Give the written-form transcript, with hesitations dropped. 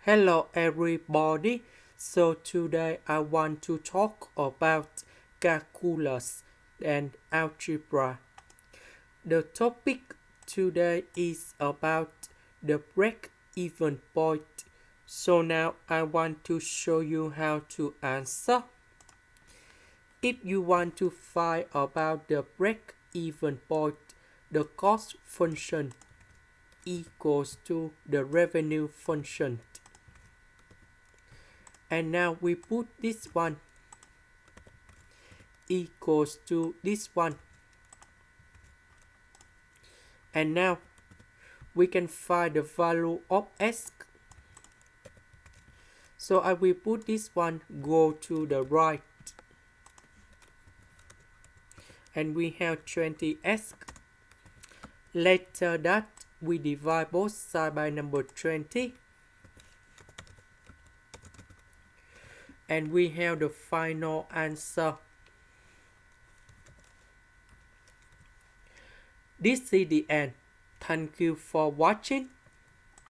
Hello everybody. So today I want to talk about calculus and algebra. The topic today is about the break-even point. So now I want to show you how to answer. If you want to find about the break-even point, the cost function equals to the revenue function. And now we put this one equals to this one. And now we can find the value of s. So I will put this one go to the right. And we have 20s. Later that we divide both sides by number 20. And we have the final answer. This is the end. Thank you for watching.